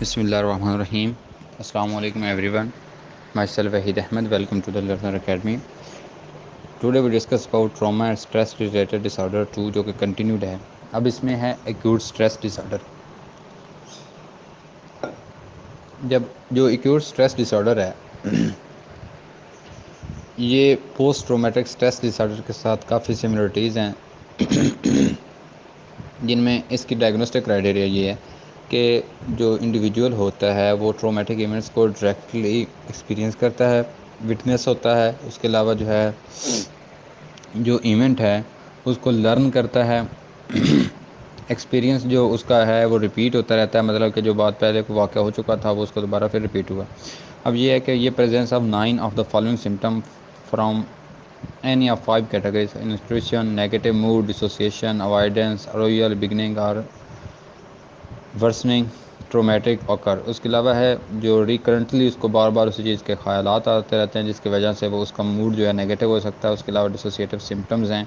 بسم اللہ الرحمن الرحیم. السلام علیکم everyone. Myself Waheed Ahmed. Welcome to the Learner Academy. Today we discuss about trauma and stress related disorder 2 جو کہ کنٹینیوڈ ہے. اب اس میں ہے ایکیوٹ اسٹریس ڈس آرڈر. جب جو ایکیوٹ اسٹریس ڈس آرڈر ہے یہ post traumatic stress dis order کے ساتھ کافی سملرٹیز ہیں جن میں اس کی ڈائگنوسٹک کرائٹیریا یہ ہے کہ جو انڈیویجول ہوتا ہے وہ ٹرومیٹک ایونٹس کو ڈائریکٹلی ایکسپیرئنس کرتا ہے، وٹنس ہوتا ہے. اس کے علاوہ جو ہے جو ایونٹ ہے اس کو لرن کرتا ہے. ایکسپیرینس جو اس کا ہے وہ ریپیٹ ہوتا رہتا ہے، مطلب کہ جو بات پہلے کو واقع ہو چکا تھا وہ اس کو دوبارہ پھر ریپیٹ ہوا. اب یہ ہے کہ یہ presence of 9 of the following symptom from any of 5 categories: intuition, negative mood, dissociation, avoidance, arousal, beginning or worsening, traumatic occur. اس کے علاوہ ہے جو ریکرنٹلی اس کو بار بار اسی چیز کے خیالات آتے رہتے ہیں جس کی وجہ سے وہ اس کا موڈ جو ہے نیگیٹو ہو سکتا ہے. اس کے علاوہ ڈسوسیٹیو سمٹمز ہیں،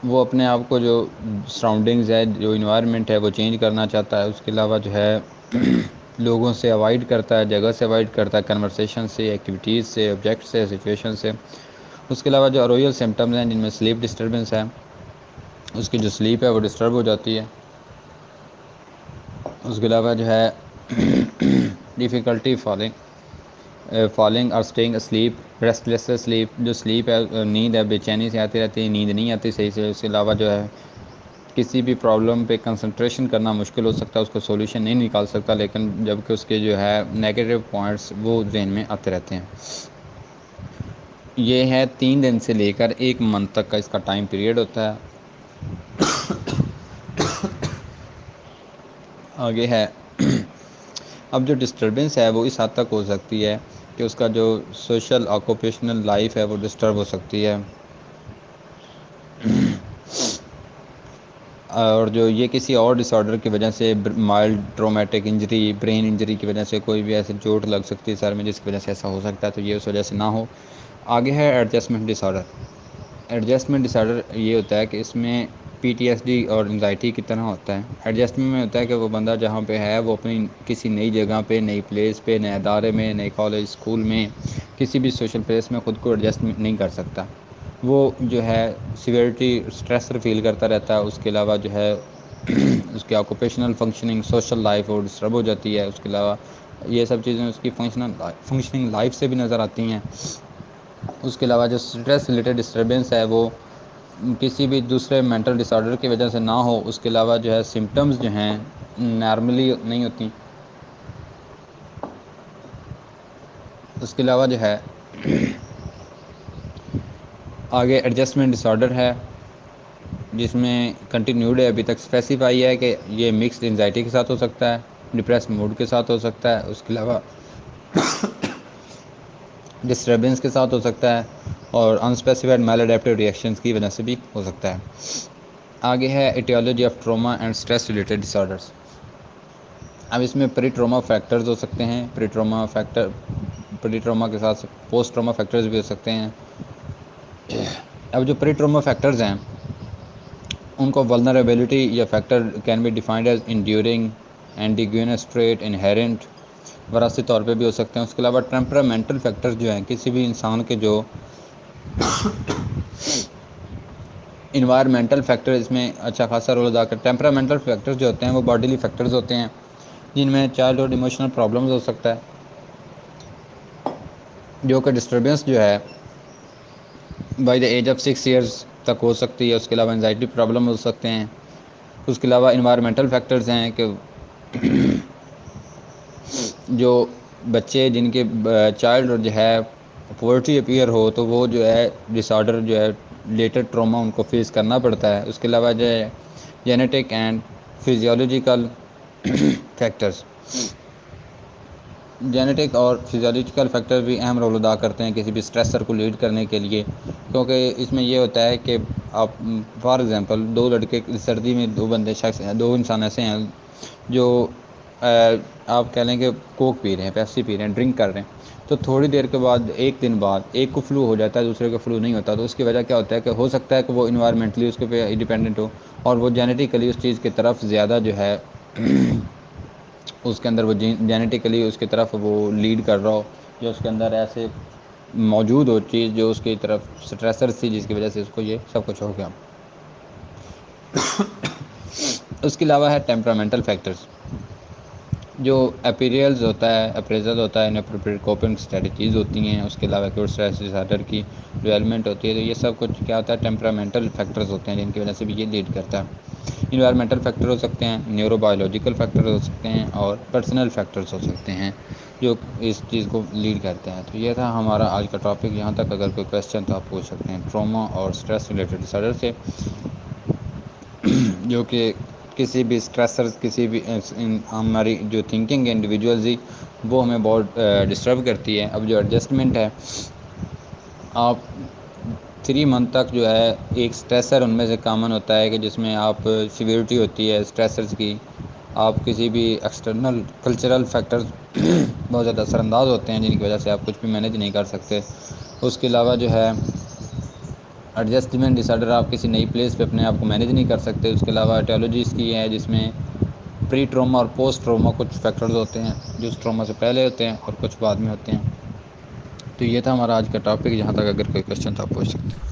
وہ اپنے آپ کو جو سراؤنڈنگز ہے، جو انوائرمنٹ ہے وہ چینج کرنا چاہتا ہے. اس کے علاوہ جو ہے لوگوں سے اوائڈ کرتا ہے، جگہ سے اوائڈ کرتا ہے، کنورسیشن سے، ایکٹیویٹیز سے، آبجیکٹ سے، سچویشن سے. اس کے علاوہ جو ارویل سمٹمز ہیں جن میں سلیپ ڈسٹربنس ہے، اس کی جو سلیپ ہے وہ ڈسٹرب ہو جاتی ہے. اس کے علاوہ جو ہے ڈیفیکلٹی فالنگ اور اسٹیئنگ اسلیپ، ریسٹ لیس سلیپ، جو سلیپ ہے نیند ہے بے چینی سے آتی رہتی ہے، نیند نہیں آتی صحیح سے. اس کے علاوہ جو ہے کسی بھی پرابلم پہ کنسنٹریشن کرنا مشکل ہو سکتا ہے، اس کو سولوشن نہیں نکال سکتا، لیکن جب کہ اس کے جو ہے نیگیٹو پوائنٹس وہ ذہن میں آتے رہتے ہیں. یہ ہے 3 دن سے لے کر 1 منتھ تک کا اس کا ٹائم پیریڈ ہوتا ہے. آگے ہے اب جو ڈسٹربنس ہے وہ اس حد تک ہو سکتی ہے کہ اس کا جو سوشل آکوپیشنل لائف ہے وہ ڈسٹرب ہو سکتی ہے. اور جو یہ کسی اور ڈس آرڈر کی وجہ سے mild traumatic injury, brain injury کی وجہ سے کوئی بھی ایسے چوٹ لگ سکتی ہے سر میں جس کی وجہ سے ایسا ہو سکتا ہے، تو یہ اس وجہ سے نہ ہو. آگے ہے ایڈجسٹمنٹ ڈس آرڈر. ایڈجسٹمنٹ ڈس آرڈر یہ ہوتا ہے کہ اس میں پی ٹی ایس ڈی اور انزائٹی کی طرح ہوتا ہے. ایڈجسٹمنٹ میں ہوتا ہے کہ وہ بندہ جہاں پہ ہے وہ اپنی کسی نئی جگہ پہ، نئی پلیس پہ، نئے ادارے میں، نئے کالج اسکول میں، کسی بھی سوشل پلیس میں خود کو ایڈجسٹ نہیں کر سکتا. وہ جو ہے سیویرٹی اسٹریس فیل کرتا رہتا ہے. اس کے علاوہ جو ہے اس کی آکوپیشنل فنکشننگ، سوشل لائف وہ ڈسٹرب ہو جاتی ہے. اس کے علاوہ یہ سب چیزیں اس کی فنکشننگ لائف سے بھی نظر آتی ہیں. اس کے علاوہ جو اسٹریس ریلیٹڈ ڈسٹربنس ہے وہ کسی بھی دوسرے مینٹل ڈس آرڈر کی وجہ سے نہ ہو. اس کے علاوہ جو ہے سمٹمز جو ہیں نارملی نہیں ہوتی. اس کے علاوہ جو ہے آگے ایڈجسٹمنٹ ڈس آرڈر ہے جس میں کنٹینیوڈ ہے، ابھی تک اسپیسیفائی ہے کہ یہ مکسڈ انزائٹی کے ساتھ ہو سکتا ہے، ڈپریس موڈ کے ساتھ ہو سکتا ہے، اس کے علاوہ ڈسٹربنس کے ساتھ ہو سکتا ہے، اور انسپیسیفائڈ میل اڈیپٹیو ریئیکشنز کی وجہ سے بھی ہو سکتا ہے. آگے ہے etiology of trauma and stress related disorders. اب اس میں پری ٹروما فیکٹرز ہو سکتے ہیں، پری ٹروما کے ساتھ پوسٹ ٹروما فیکٹرز بھی ہو سکتے ہیں. اب جو پری ٹروما فیکٹرز ہیں ان کو ولنریبلٹی یا factor can be defined as enduring endogenous trait inherent, وراثتی طور پہ بھی ہو سکتے ہیں. اس کے علاوہ ٹیمپرامنٹل فیکٹرز جو ہیں کسی بھی انسان کے جو انوائرمنٹل فیکٹر اس میں اچھا خاصا رول ادا کرتے ہیں. ٹیمپرامنٹل فیکٹرز جو ہوتے ہیں وہ باڈیلی فیکٹرز ہوتے ہیں جن میں چائلڈ ایموشنل پرابلمز ہو سکتا ہے، جو کہ ڈسٹربینس جو ہے by the age of 6 years تک ہو سکتی ہے. اس کے علاوہ انزائٹی پرابلم ہو سکتے ہیں. اس کے علاوہ انوائرمنٹل فیکٹرز ہیں کہ جو بچے جن کے چائلڈ جو ہے پورٹی اپیئر ہو تو وہ جو ہے ڈس آرڈر جو ہے لیٹر ٹراما ان کو فیس کرنا پڑتا ہے. اس کے علاوہ جو ہے genetic and physiological factors, genetic اور فزیولوجیکل فیکٹر بھی اہم رول ادا کرتے ہیں کسی بھی اسٹریسر کو لیڈ کرنے کے لیے، کیونکہ اس میں یہ ہوتا ہے کہ آپ فار ایگزامپل 2 لڑکے سردی میں 2 انسان ایسے ہیں جو آپ کہہ لیں کہ کوک پی رہے ہیں، پیپسی پی رہے ہیں، ڈرنک کر رہے ہیں، تو تھوڑی دیر کے بعد 1 دن بعد ایک کو فلو ہو جاتا ہے، دوسرے کو فلو نہیں ہوتا. تو اس کی وجہ کیا ہوتا ہے کہ ہو سکتا ہے کہ وہ انوائرمنٹلی اس کے پہ ڈیپینڈنٹ ہو اور وہ جینیٹیکلی اس چیز کی طرف زیادہ جو ہے اس کے اندر وہ جینیٹیکلی اس کی طرف وہ لیڈ کر رہا ہو، جو اس کے اندر ایسے موجود ہو چیز جو اس کی طرف سٹریسر تھی، جس کی وجہ سے اس کو یہ سب کچھ ہو گیا۔ اس کے علاوہ ہے ٹیمپرامنٹل فیکٹرز، جو اپیریلز ہوتا ہے، اپریزل ہوتا ہے، انپروپریٹ کوپنگ اسٹریٹجیز ہوتی ہیں، اس کے علاوہ اسٹریس ڈس آرڈر کی ڈیولپمنٹ ہوتی ہے، تو یہ سب کچھ کیا ہوتا ہے، ٹیمپرامنٹل فیکٹرز ہوتے ہیں، جن کی وجہ سے بھی یہ لیڈ کرتا ہے۔ انوائرمنٹل فیکٹر ہو سکتے ہیں، نیورو بایولوجیکل فیکٹر ہو سکتے ہیں، اور پرسنل فیکٹرز ہو سکتے ہیں جو اس چیز کو لیڈ کرتے ہیں۔ تو یہ تھا ہمارا آج کا ٹاپک، یہاں تک اگر کوئی کویسچن تو آپ پوچھ سکتے ہیں ٹراما اور اسٹریس ریلیٹڈ ڈس آرڈر سے، جو کہ کسی بھی اسٹریسر، کسی بھی ہماری جو تھنکنگ ہے انڈیویجولزی، وہ ہمیں بہت ڈسٹرب کرتی ہے۔ اب جو ایڈجسٹمنٹ ہے، آپ 3 منتھ تک جو ہے ایک اسٹریسر ان میں سے کامن ہوتا ہے کہ جس میں آپ سیویرٹی ہوتی ہے اسٹریسرز کی، آپ کسی بھی ایکسٹرنل کلچرل فیکٹرز بہت زیادہ اثر انداز ہوتے ہیں، جن کی وجہ سے آپ کچھ بھی مینیج نہیں کر سکتے۔ اس کے علاوہ جو ہے ایڈجسٹمنٹ ڈس آرڈر، آپ کسی نئی پلیس پہ اپنے آپ کو مینیج نہیں کر سکتے۔ اس کے علاوہ ایٹیولوجیز کی ہے، جس میں پری ٹروما اور پوسٹ ٹروما کچھ فیکٹرز ہوتے ہیں، جو اس ٹروما سے پہلے ہوتے ہیں اور کچھ بعد میں ہوتے ہیں۔ تو یہ تھا ہمارا آج کا ٹاپک، جہاں تک اگر کوئی کویسچن تو آپ پوچھ سکتے ہیں۔